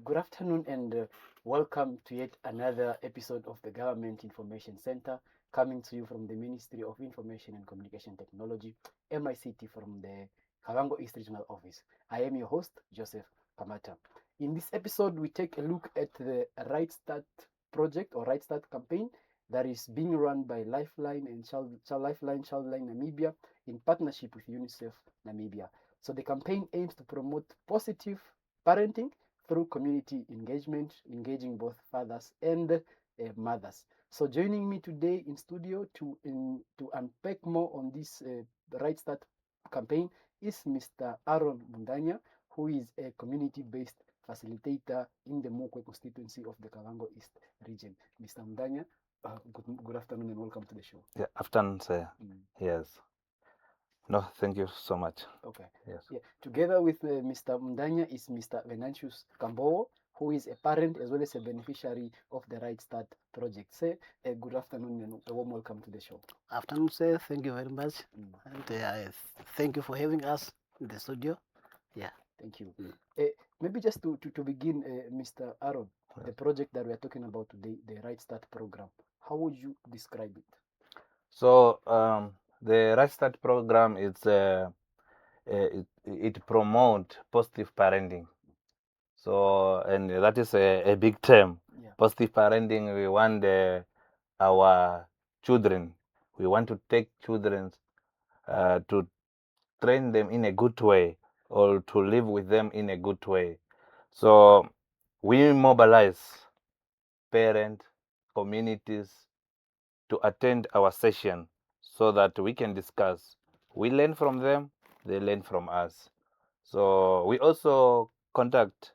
Good afternoon and welcome to yet another episode of the Government Information Center, coming to you from the Ministry of Information and Communication Technology, MICT, from the Kavango East Regional Office. I am your host, Joseph Kamata. In this episode, we take a look at the Right Start project or Right Start campaign that is being run by Lifeline and Lifeline Childline Namibia in partnership with UNICEF Namibia. So the campaign aims to promote positive parenting through community engagement, engaging both fathers and mothers. So joining me today in studio to unpack more on this Right Start campaign is Mr. Aaron Mundanya, who is a community-based facilitator in the Mokwe constituency of the Kavango East region. Mr. Mundanya, good afternoon and welcome to the show. Yeah, afternoon, sir. Yes. No, thank you so much. Okay. Yes. Yeah. Together with Mr. Mundanya is Mr. Venantius Kambo, who is a parent as well as a beneficiary of the Right Start project. Say good afternoon and a warm welcome to the show. Afternoon, sir. Thank you very much. And thank you for having us in the studio. Yeah. Thank you. Maybe just to begin, Mr. Aaron, the project that we are talking about today, the Right Start program, how would you describe it? So, the Right Start program is it promotes positive parenting. So, and that is a big term. Yeah. Positive parenting. We want our children. We want to take children to train them in a good way or to live with them in a good way. So we mobilize parents, communities to attend our session so that we can discuss. We learn from them, they learn from us. So we also conduct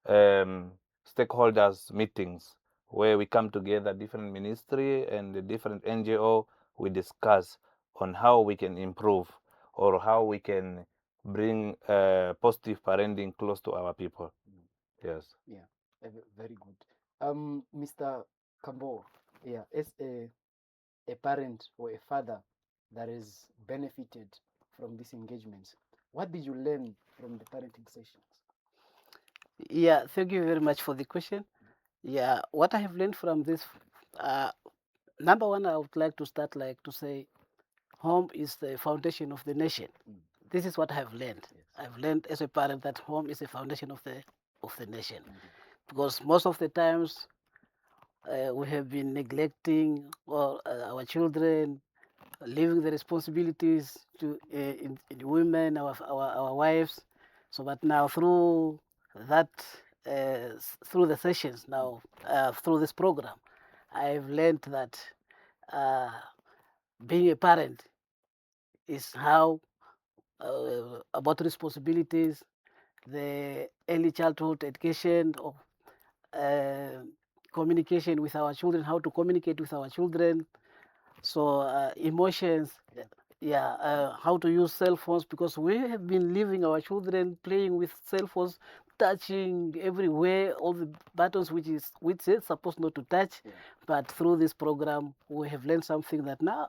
stakeholders meetings where we come together, different ministry and the different NGO, we discuss on how we can improve or how we can bring positive parenting close to our people. Yes. Yeah, very good. Mr. Kambo, yeah, as a parent or a father that has benefited from these engagements, what did you learn from the parenting sessions? Yeah. Thank you very much for the question. Yeah. What I have learned from this, number one, I would like to start like to say, home is the foundation of the nation. This is what I have learned. Yes. I've learned as a parent that home is the foundation of the nation, because most of the times we have been neglecting our children, leaving the responsibilities to in women, our wives. So, but now through that, through the sessions now, through this program, I've learned that uh, being a parent is how about responsibilities, the early childhood education of uh, communication with our children, how to communicate with our children. So emotions, how to use cell phones, because we have been leaving our children playing with cell phones, touching everywhere, all the buttons which is supposed not to touch. Yeah. But through this program, we have learned something that now,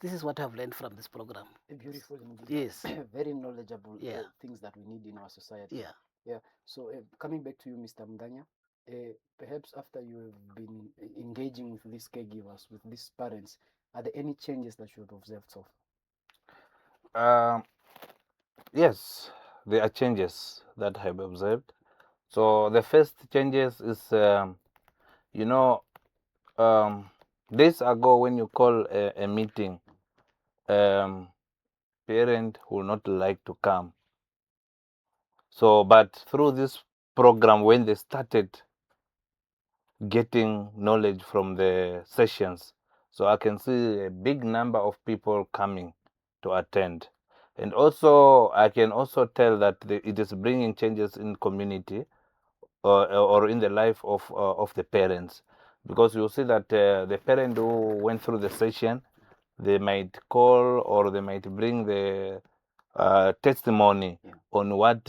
this is what I've learned from this program. Beautiful indeed. Yes. Very knowledgeable Yeah. things that we need in our society. Yeah. Yeah. So coming back to you, Mr. Mdanya, perhaps after you have been engaging with these caregivers, with these parents, are there any changes that you have observed so far? Yes, there are changes that I have observed. So the first changes is, days ago when you call a meeting, parent will not like to come. So, but through this program, when they started getting knowledge from the sessions, so I can see a big number of people coming to attend. And also, I can also tell that it is bringing changes in community or in the life of the parents, because you see that the parent who went through the session, they might call or they might bring the testimony on what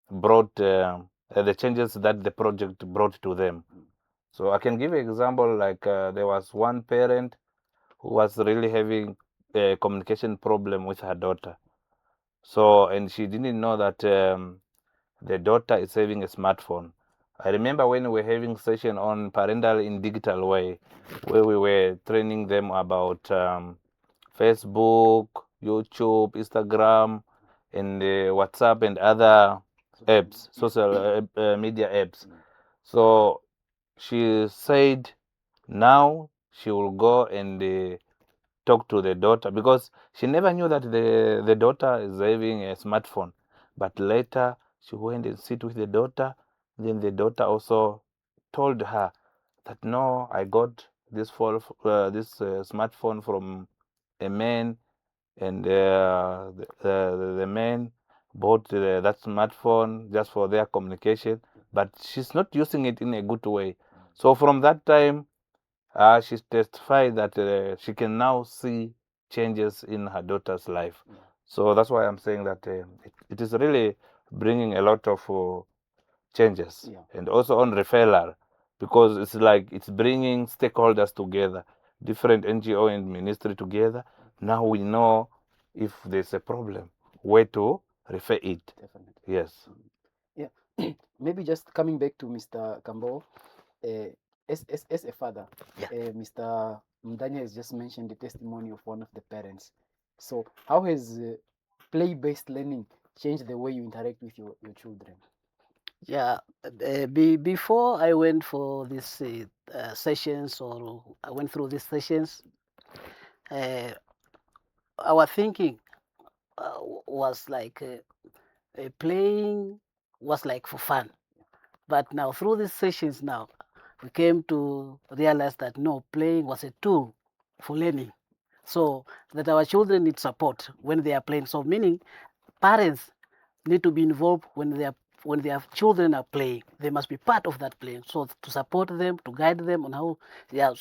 brought the changes that the project brought to them. So I can give an example, like there was one parent who was really having a communication problem with her daughter. So, and she didn't know that the daughter is having a smartphone. I remember when we were having session on parental in digital way, where we were training them about Facebook, YouTube, Instagram, and WhatsApp and other apps, social media apps. So she said now she will go and talk to the daughter because she never knew that the daughter is having a smartphone. But later she went and sit with the daughter. Then the daughter also told her that no, I got this smartphone from a man, and the man bought that smartphone just for their communication. But she's not using it in a good way. So from that time, she testified that she can now see changes in her daughter's life. So that's why I'm saying that it is really bringing a lot of changes. And also on referral, because it's like it's bringing stakeholders together, different NGO and ministry together. Now we know if there's a problem, where to refer it. Definitely. Yes. Yeah. Maybe just coming back to Mr. Kambo, as a father, Mr. Mdanya has just mentioned the testimony of one of the parents. So, how has play-based learning changed the way you interact with your children? Yeah, before I went for these sessions, or I went through these sessions, uh, our thinking was like playing was like for fun. But now through these sessions now, we came to realize that no, playing was a tool for learning. So that our children need support when they are playing. So meaning parents need to be involved when their children are playing. They must be part of that playing. So to support them, to guide them on how, yeah,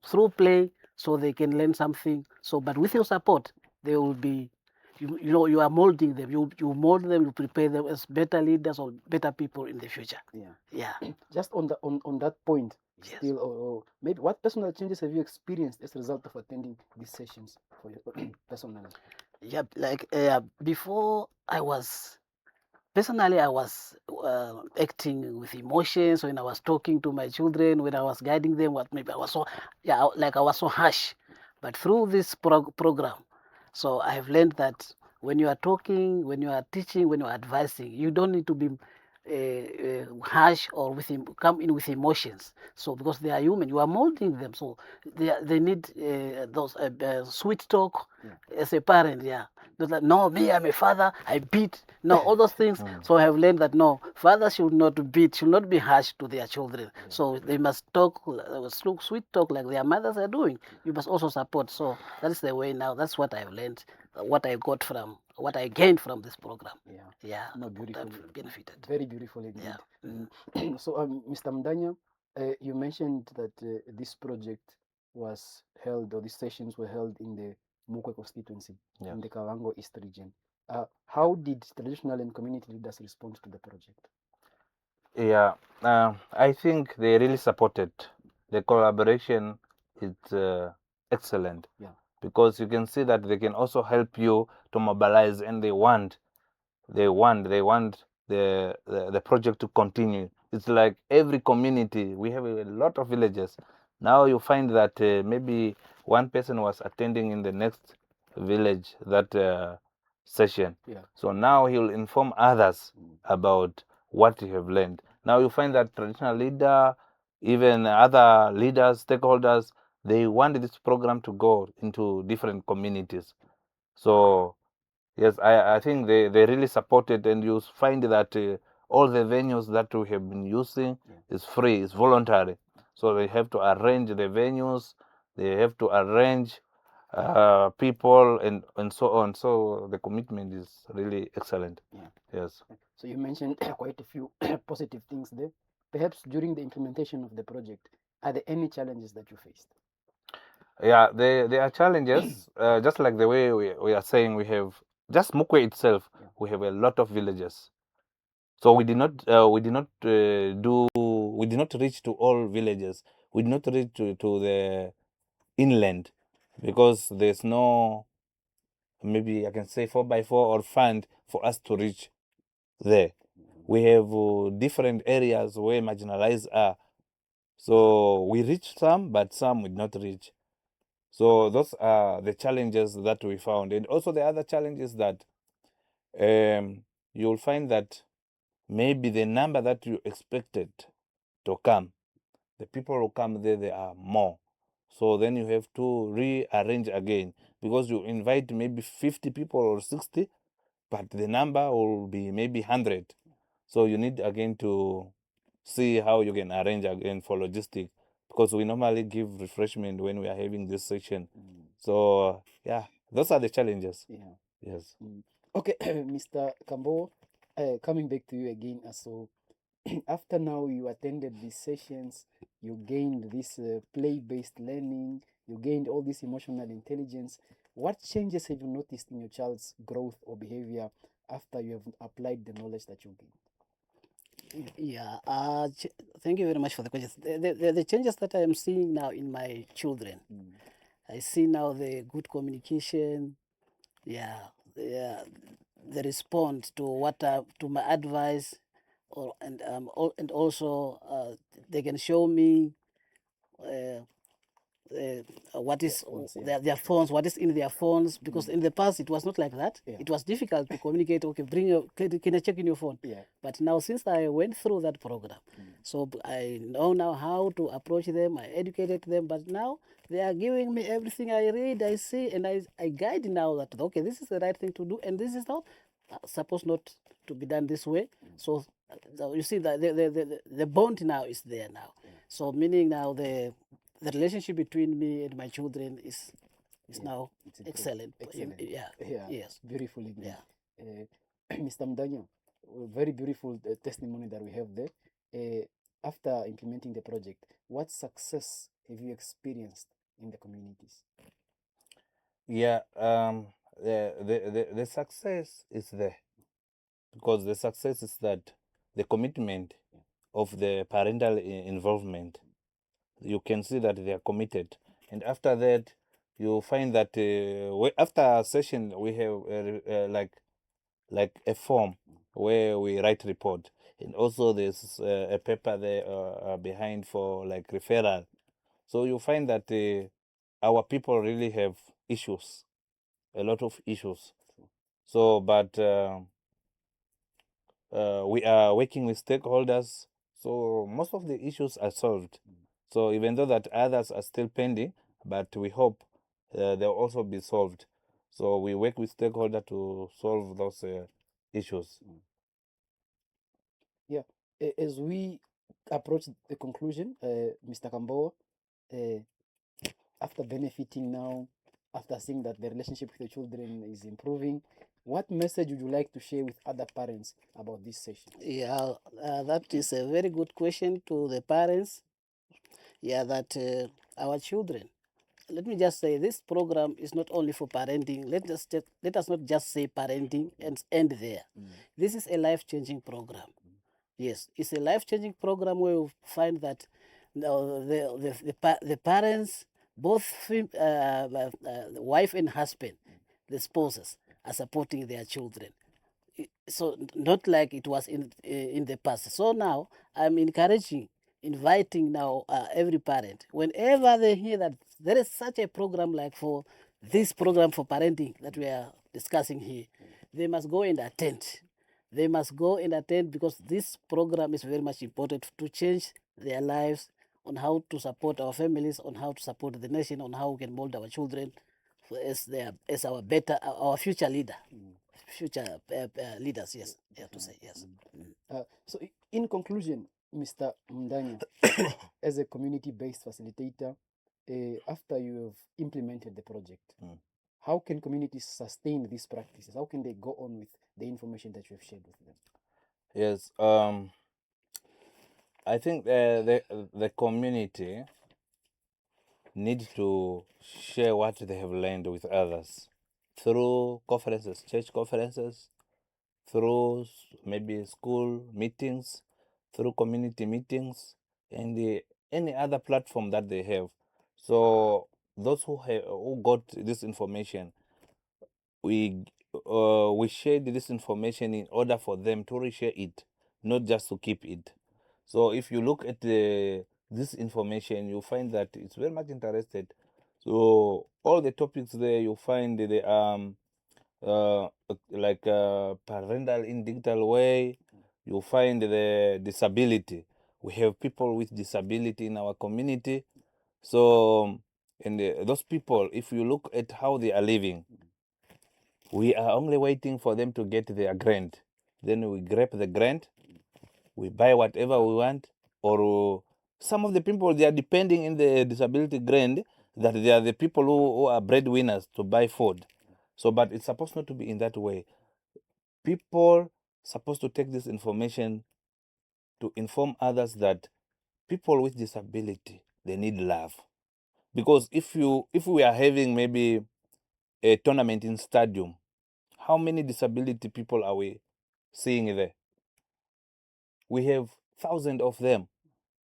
through play, so they can learn something. So, but with your support, they will be, you are molding them. You mold them, you prepare them as better leaders or better people in the future. Yeah. Just on that point, still, or maybe what personal changes have you experienced as a result of attending these sessions for your personally? Yeah, like before personally, I was acting with emotions when I was talking to my children, when I was guiding them. What maybe I was so, yeah, like I was so harsh. But through this program, so I have learned that when you are talking, when you are teaching, when you are advising, you don't need to be harsh or come in with emotions. So because they are human, you are molding them. So they need those sweet talk as a parent. Yeah, not like, no, me, I'm a father, I beat. No, all those things. So I have learned that no, fathers should not beat, should not be harsh to their children. So they must talk sweet talk like their mothers are doing. You must also support. So that's the way now. That's what I've learned, what I got from, what I gained from this program. Yeah, No, beautiful. I've benefited. Very beautiful indeed. Yeah. So, Mr. Mdanya, you mentioned that this project was held, or these sessions were held in the Mukwe constituency, in the Kavango East region. How did traditional and community leaders respond to the project? Yeah, I think they really supported. The collaboration is excellent. Because you can see that they can also help you to mobilize, and they want the project to continue. It's like every community, we have a lot of villages. Now you find that maybe one person was attending in the next village that session. So now he will inform others about what you have learned. Now you find that traditional leader, even other leaders, stakeholders, they want this program to go into different communities. So yes, I think they really support it, and you find that all the venues that we have been using is free, it's voluntary. So they have to arrange the venues, they have to arrange people, and so on. So the commitment is really excellent. Yes. So you mentioned quite a few positive things there. Perhaps during the implementation of the project, are there any challenges that you faced? Yeah, there are challenges, just like the way we are saying, we have just Mukwe itself, we have a lot of villages. So we did not reach to all villages. We did not reach to the inland because there's no maybe I can say 4x4 or fund for us to reach there. We have different areas where marginalized are. So we reached some, but some would not reach. So those are the challenges that we found. And also the other challenge is that you'll find that maybe the number that you expected to come, the people who come there, they are more. So then you have to rearrange again, because you invite maybe 50 people or 60, but the number will be maybe 100. So you need again to see how you can arrange again for logistic, because we normally give refreshment when we are having this session. So yeah, those are the challenges. Yeah. Yes. Okay, Mr. Kambo, coming back to you again. So after now you attended these sessions, you gained this play-based learning, you gained all this emotional intelligence. What changes have you noticed in your child's growth or behavior after you have applied the knowledge that you gained? Yeah, thank you very much for the questions. The changes that I am seeing now in my children, I see now the good communication, yeah, yeah, the response to to my advice, and also they can show me uh, what is phones, yeah. their phones, what is in their phones, because in the past it was not like that. Yeah. It was difficult to communicate. Okay, can I check in your phone? Yeah. But now, since I went through that program, so I know now how to approach them. I educated them, but now they are giving me everything I read, I see, and I guide now that okay, this is the right thing to do, and this is not supposed not to be done this way. So you see that the bond now is there now. So meaning now the relationship between me and my children is now It's improved. excellent. Excellent. Yeah. Yeah. Yes. Beautiful indeed. Yeah. Mr. Nghidinwa, very beautiful testimony that we have there. After implementing the project, what success have you experienced in the communities? Yeah, the success is there, because the success is that the commitment of the parental involvement, you can see that they are committed. And after that, you find that after a session, we have like a form where we write report. And also there's a paper there behind for like referral. So you find that our people really have issues, a lot of issues. So, but we are working with stakeholders, so most of the issues are solved. So even though that others are still pending, but we hope they'll also be solved. So we work with stakeholders to solve those issues. Yeah. As we approach the conclusion, Mr. Kambo, after benefiting now, after seeing that the relationship with the children is improving, what message would you like to share with other parents about this session? Yeah, that is a very good question to the parents. Yeah, that our children. Let me just say this program is not only for parenting. Let us not just say parenting and end there. This is a life-changing program. Yes, it's a life-changing program where you find that the parents, both the wife and husband, the spouses, are supporting their children. So not like it was in the past. So now I'm inviting now every parent, whenever they hear that there is such a program like for this program for parenting that we are discussing here, they must go and attend. They must go and attend, because this program is very much important to change their lives, on how to support our families, on how to support the nation, on how we can mold our children as our future leader, future leaders. Yes, I have to say yes. So, in conclusion, Mr. Nghidinwa, as a community-based facilitator, after you have implemented the project, how can communities sustain these practices? How can they go on with the information that you have shared with them? Yes, I think the community need to share what they have learned with others through conferences, church conferences, through maybe school meetings, through community meetings, and any other platform that they have. So those who got this information, we shared this information in order for them to reshare it, not just to keep it. So if you look at this information, you find that it's very much interested. So all the topics there, you find the like parental in digital way. You find the disability. We have people with disability in our community. So and those people, if you look at how they are living, we are only waiting for them to get their grant. Then we grab the grant, we buy whatever we want, or some of the people, they are depending in the disability grant that they are the people who are breadwinners to buy food. So, but it's supposed not to be in that way. People supposed to take this information to inform others that people with disability, they need love. Because if we are having maybe a tournament in stadium, how many disability people are we seeing there? We have thousands of them,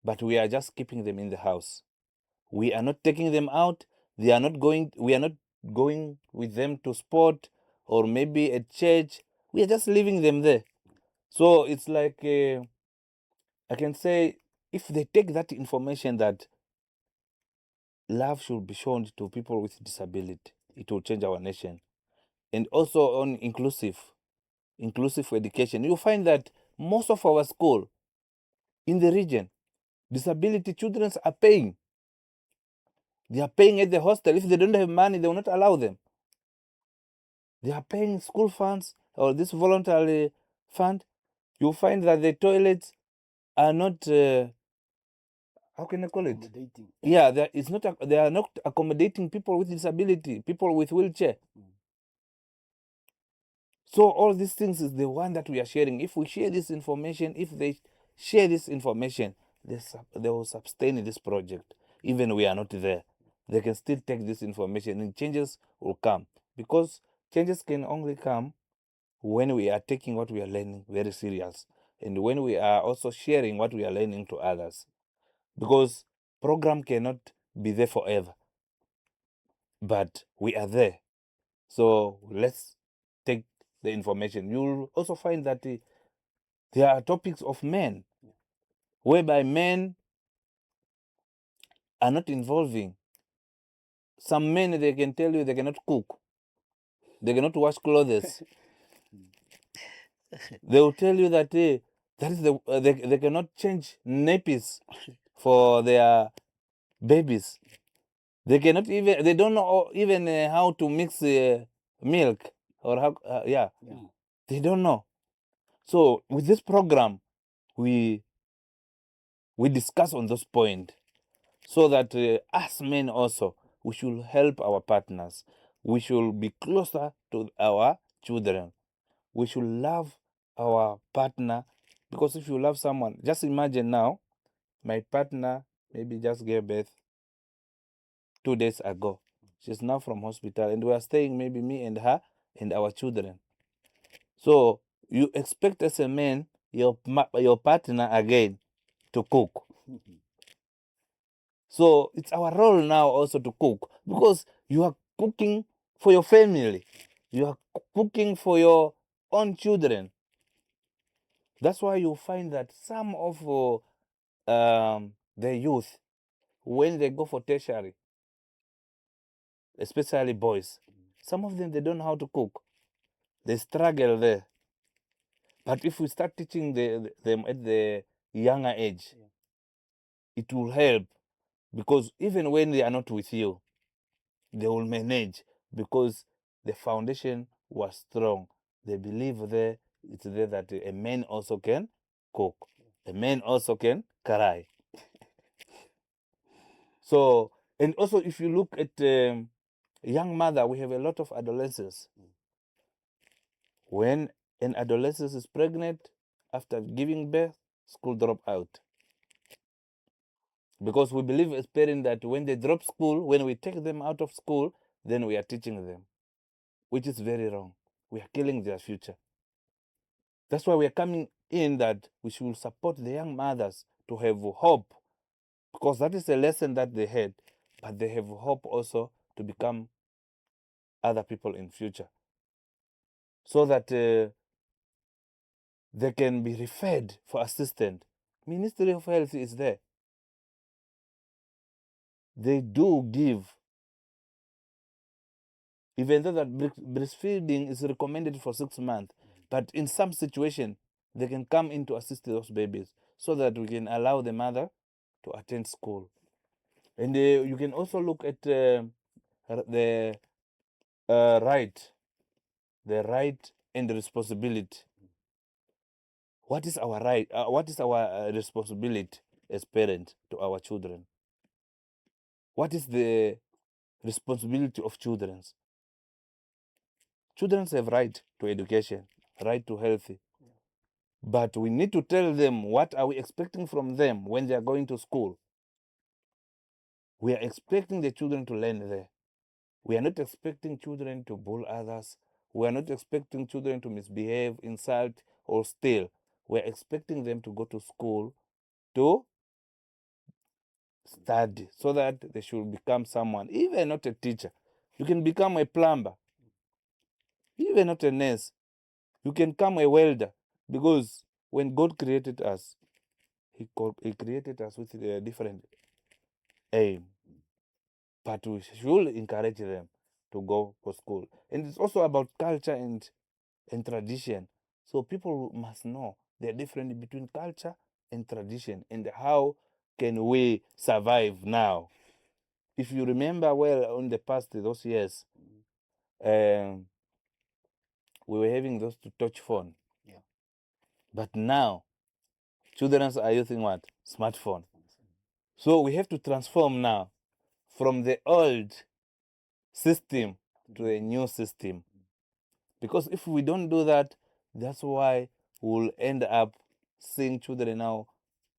but we are just keeping them in the house. We are not taking them out. They are not going. We are not going with them to sport or maybe at church. We are just leaving them there. So it's like I can say, if they take that information that love should be shown to people with disability, it will change our nation. And also on inclusive education, you find that most of our school in the region, disability children are paying. They are paying at the hostel. If they don't have money, they will not allow them. They are paying school funds or this voluntary fund. You find that the toilets are not, how can I call it? Accommodating. Yeah, they are not accommodating people with disability, people with wheelchair. So all these things is the one that we are sharing. If we share this information, if they share this information, they will sustain this project. Even we are not there, they can still take this information and changes will come. Because changes can only come when we are taking what we are learning very serious, and when we are also sharing what we are learning to others. Because program cannot be there forever, but we are there. So let's take the information. You'll also find that there are topics of men, whereby men are not involving. Some men, they can tell you they cannot cook, they cannot wash clothes. They will tell you that that is they cannot change nappies for their babies. They cannot even, they don't know even how to mix milk or how, yeah, they don't know. So with this program, we discuss on those points, so that us men also, we should help our partners. We should be closer to our children. We should love our partner, because if you love someone, just imagine now, my partner maybe just gave birth 2 days ago. She's now from hospital, and we are staying, maybe me and her and our children. So you expect as a man your partner again to cook. So it's our role now also to cook, because you are cooking for your family. You are cooking for your own children. That's why you find that some of the youth, when they go for tertiary, especially boys, some of them, they don't know how to cook. They struggle there. But if we start teaching them at the younger age, it will help, because even when they are not with you, they will manage, because the foundation was strong. They believe there, it's there that a man also can cook, a man also can cry. So, and also if you look at young mother, we have a lot of adolescents. When an adolescent is pregnant, after giving birth, school drop out. Because we believe as parents that when they drop school, when we take them out of school, then we are teaching them, which is very wrong. We are killing their future. That's why we are coming in, that we should support the young mothers to have hope, because that is a lesson that they had, but they have hope also to become other people in future. so that they can be referred for assistance. Ministry of Health is there. They do give, even though that breastfeeding is recommended for 6 months, but in some situation, they can come in to assist those babies so that we can allow the mother to attend school. And you can also look at the right and responsibility. What is our right? What is our responsibility as parents to our children? What is the responsibility of children? Children have right to education, right to healthy. But we need to tell them what are we expecting from them when they are going to school. We are expecting the children to learn there. We are not expecting children to bully others. We are not expecting children to misbehave, insult, or steal. We are expecting them to go to school to study so that they should become someone, even not a teacher. You can become a plumber, even not a nurse. You can become a welder, because when God created us, He created us with a different aim. But we should encourage them to go to school. And it's also about culture and tradition. So people must know the difference between culture and tradition, and how can we survive now. If you remember well, in the past, those years, we were having those to touch phone. Yeah. But now, children are using what? Smartphone. So we have to transform now from the old system to a new system. Because if we don't do that, that's why we'll end up seeing children now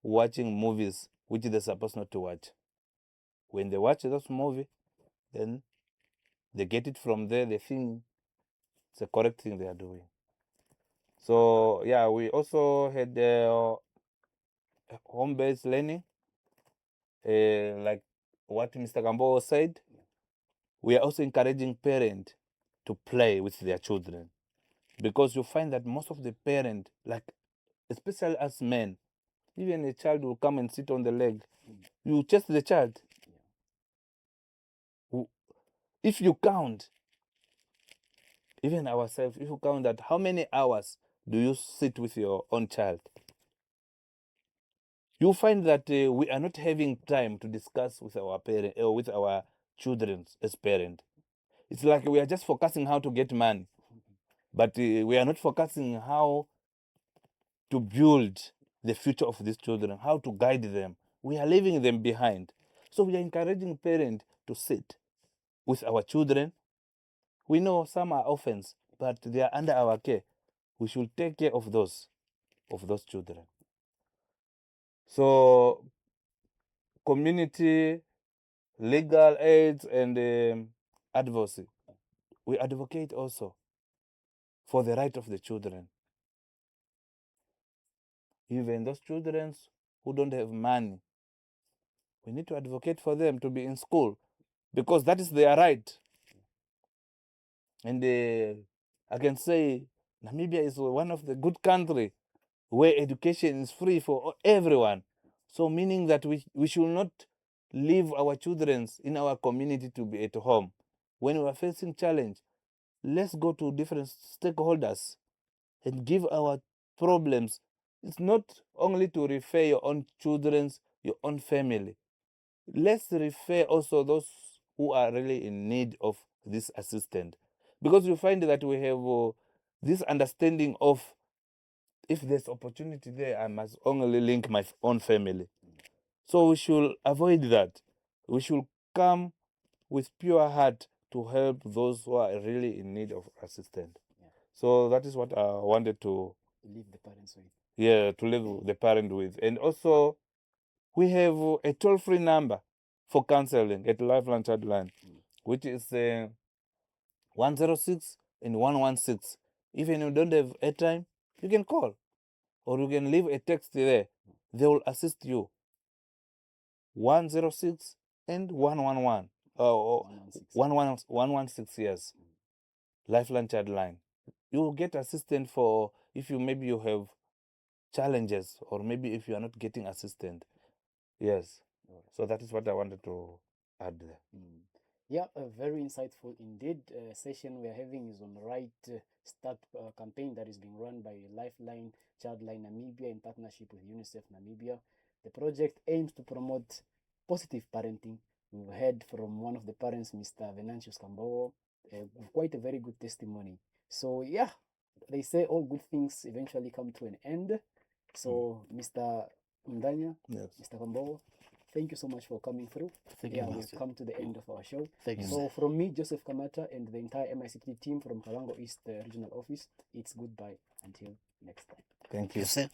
watching movies which they're supposed not to watch. When they watch those movies, then they get it from there, they think it's the correct thing they are doing. So yeah, we also had home-based learning, like what Mr. Gambo said. We are also encouraging parents to play with their children, because you find that most of the parents, like especially as men, even a child will come and sit on the leg. You chase the child. If you count, even ourselves, if you count that, how many hours do you sit with your own child? You find that we are not having time to discuss with our parents or with our children as parents. It's like we are just focusing how to get money, but we are not focusing how to build the future of these children, how to guide them. We are leaving them behind. So we are encouraging parents to sit with our children. We know some are orphans, but they are under our care. We should take care of those children. So community, legal aids, and advocacy. We advocate also for the right of the children. Even those children who don't have money, we need to advocate for them to be in school, because that is their right. And I can say Namibia is one of the good countries where education is free for everyone. So meaning that we should not leave our children in our community to be at home. When we are facing challenge, let's go to different stakeholders and give our problems. It's not only to refer your own children, your own family. Let's refer also those who are really in need of this assistance. Because you find that we have this understanding of, if there's opportunity there, I must only link my own family. So we should avoid that. We should come with pure heart to help those who are really in need of assistance. Yeah. So that is what I wanted to Leave the parents with. Yeah, to leave the parent with. And also, we have a toll-free number for counseling at Lifeline Childline, which is 106 and 116. Even if you don't have airtime, you can call, or you can leave a text there. They will assist you. 106 and 111. Oh, 116, yes. Lifeline Childline. you will get assistance for if you maybe you have challenges, or maybe if you are not getting assistance. Yes. Alright. So that is what I wanted to add there. Yeah, very insightful indeed. Session we are having is on Right Start campaign that is being run by Lifeline Childline Namibia in partnership with UNICEF Namibia. The project aims to promote positive parenting. We've heard from one of the parents, Mr. Venantius Kambogo, quite a very good testimony. So yeah, they say all good things eventually come to an end. So Mr. Nghidinwa, Yes. Mr. Kambogo, thank you so much for coming through. Thank Yeah, you, we've Master. come to the end of our show. Thank you, So from me, Joseph Kamata, and the entire MICT team from Kavango East Regional Office, it's goodbye until next time. Thank you. sir.